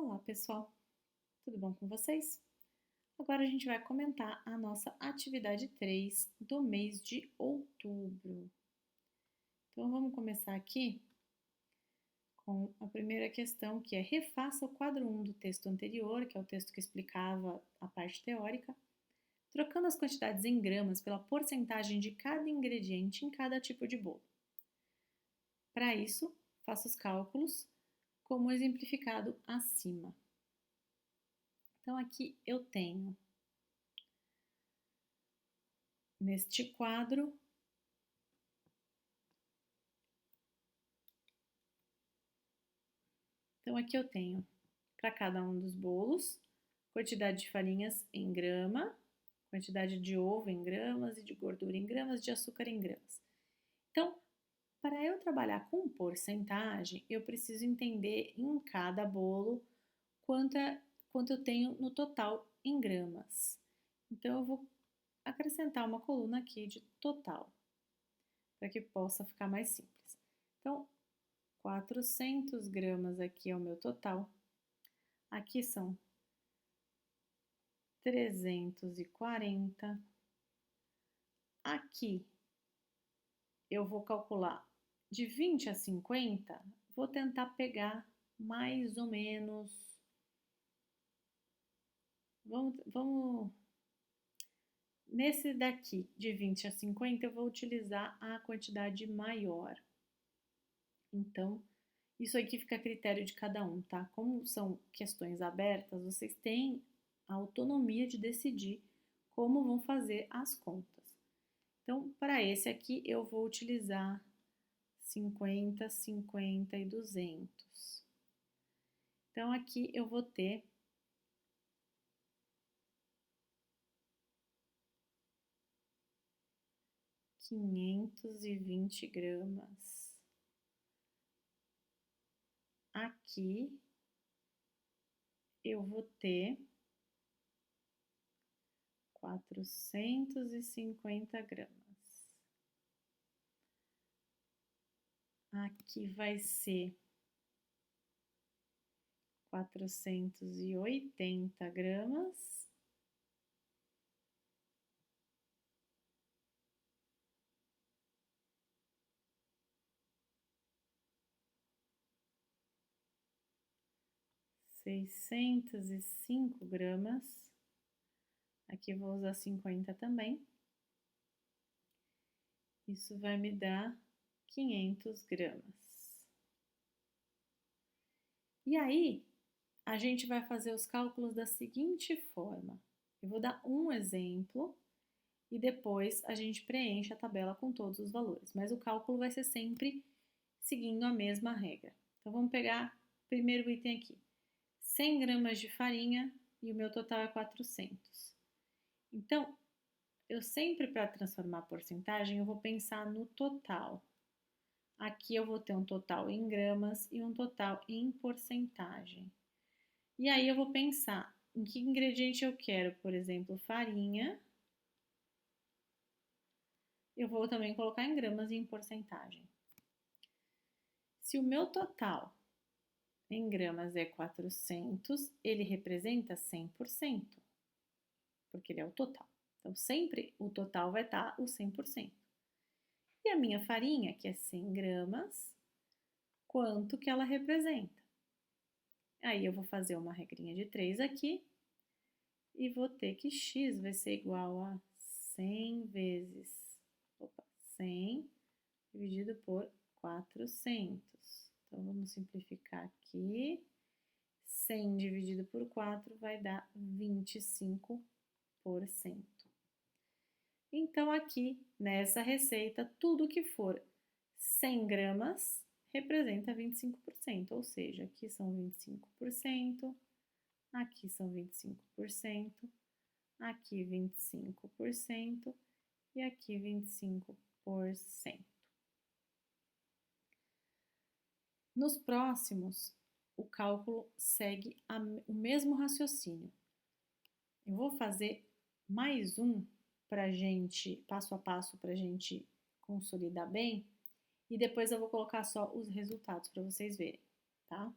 Olá, pessoal! Tudo bom com vocês? Agora a gente vai comentar a nossa atividade 3 do mês de outubro. Então vamos começar aqui com a primeira questão, que é refaça o quadro 1 do texto anterior, que é o texto que explicava a parte teórica, trocando as quantidades em gramas pela porcentagem de cada ingrediente em cada tipo de bolo. Para isso, faça os cálculos como exemplificado acima. Então aqui eu tenho neste quadro Então, aqui eu tenho para cada um dos bolos, quantidade de farinhas em grama, quantidade de ovo em gramas e de gordura em gramas, de açúcar em gramas. Então, para eu trabalhar com porcentagem, eu preciso entender em cada bolo quanto eu tenho no total em gramas. Então, eu vou acrescentar uma coluna aqui de total, para que possa ficar mais simples. Então, 400 gramas aqui é o meu total. Aqui são 340. Aqui eu vou calcular de 20 a 50, vou tentar pegar mais ou menos. Nesse daqui, de 20 a 50, eu vou utilizar a quantidade maior. Então, isso aqui fica a critério de cada um, tá? Como são questões abertas, vocês têm a autonomia de decidir como vão fazer as contas. Então, para esse aqui, eu vou utilizar 50, 50 e 200. Então, aqui eu vou ter 520 gramas. Aqui eu vou ter 450 gramas. Aqui vai ser 480 gramas. £605. Aqui vou usar 50 também. Isso vai me dar 500 gramas. E aí, a gente vai fazer os cálculos da seguinte forma. Eu vou dar um exemplo e depois a gente preenche a tabela com todos os valores. Mas o cálculo vai ser sempre seguindo a mesma regra. Então, vamos pegar o primeiro item aqui. 100 gramas de farinha e o meu total é 400. Então, eu sempre, para transformar a porcentagem, eu vou pensar no total. Aqui eu vou ter um total em gramas e um total em porcentagem. E aí eu vou pensar em que ingrediente eu quero, por exemplo, farinha. Eu vou também colocar em gramas e em porcentagem. Se o meu total em gramas é 400, ele representa 100%, porque ele é o total. Então, sempre o total vai estar o 100%. E a minha farinha, que é 100 gramas, quanto que ela representa? Aí eu vou fazer uma regrinha de 3 aqui e vou ter que x vai ser igual a 100 vezes 100 dividido por 400. Então, vamos simplificar aqui. 100 dividido por 4 vai dar 25%. Então, aqui nessa receita, tudo que for 100 gramas representa 25%, ou seja, aqui são 25%, aqui são 25%, aqui 25% e aqui 25%. Nos próximos, o cálculo segue o mesmo raciocínio. Eu vou fazer mais um para gente, passo a passo, para a gente consolidar bem, e depois eu vou colocar só os resultados para vocês verem, tá?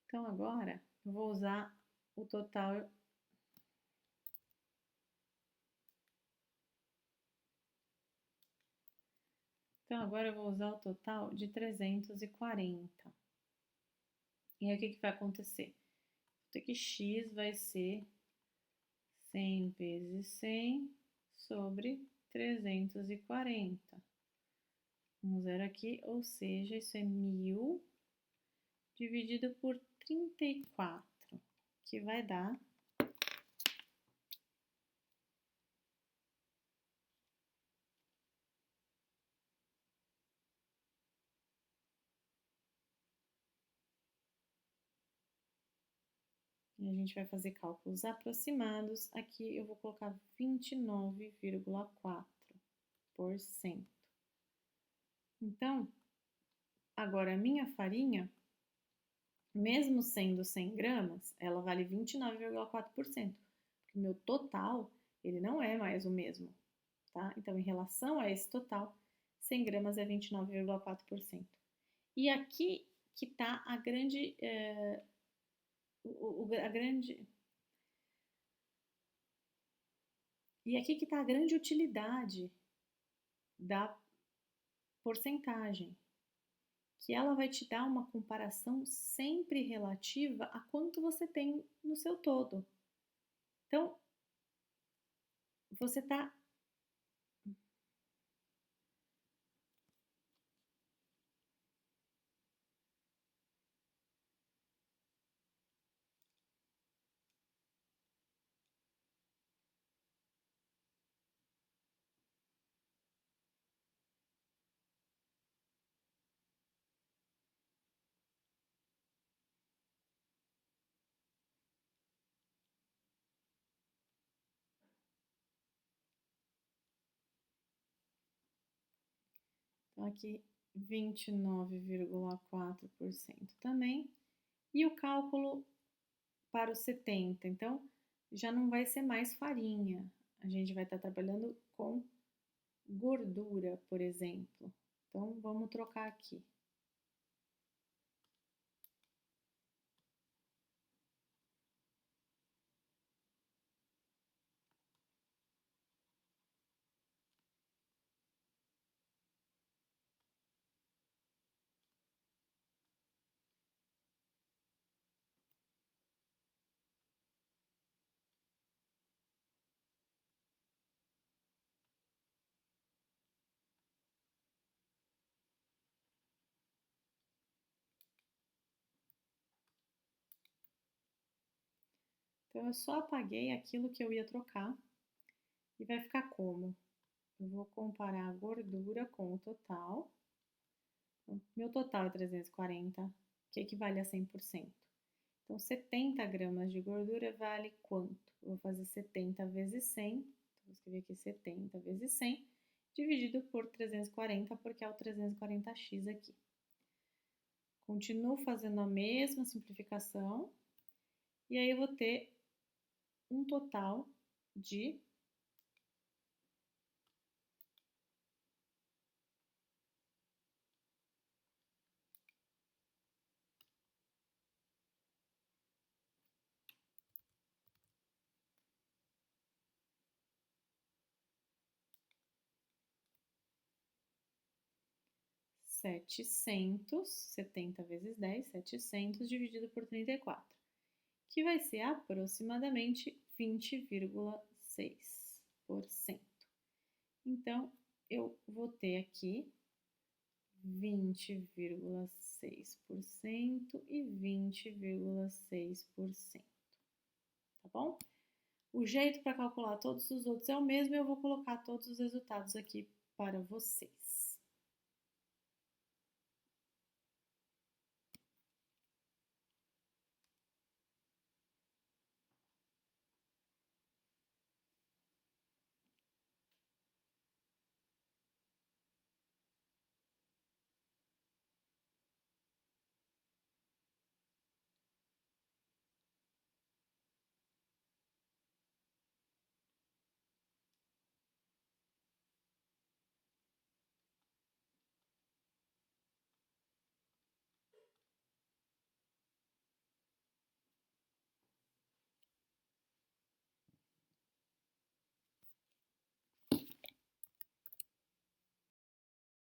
Então, agora, eu vou usar o total. Então, agora eu vou usar o total de 340. E aí, o que vai acontecer? Vou ter que x vai ser 100 vezes 100 sobre 340. Um zero aqui, ou seja, isso é 1000 dividido por 34, que vai dar 'e a gente vai fazer cálculos aproximados. Aqui eu vou colocar 29,4%. Então, agora a minha farinha, mesmo sendo 100 gramas, ela vale 29,4%, porque o meu total, ele não é mais o mesmo, tá? Então, em relação a esse total, 100 gramas é 29,4%. E aqui que está a grande, e aqui que está a grande utilidade da porcentagem, que ela vai te dar uma comparação sempre relativa a quanto você tem no seu todo. Então, você está então aqui 29,4% também. E o cálculo para os 70, então já não vai ser mais farinha. A gente vai estar trabalhando com gordura, por exemplo. Então vamos trocar aqui. Então eu só apaguei aquilo que eu ia trocar e vai ficar como? Eu vou comparar a gordura com o total. Meu total é 340, que equivale a 100%. Então, 70 gramas de gordura vale quanto? Eu vou fazer 70 vezes 100, então vou escrever aqui 70 vezes 100, dividido por 340, porque é o 340x aqui. Continuo fazendo a mesma simplificação, e aí eu vou ter um total de 700, 70 vezes 10, 700 dividido por 34, que vai ser aproximadamente 20,6%. Então, eu vou ter aqui 20,6% e 20,6%, tá bom? O jeito para calcular todos os outros é o mesmo e eu vou colocar todos os resultados aqui para vocês.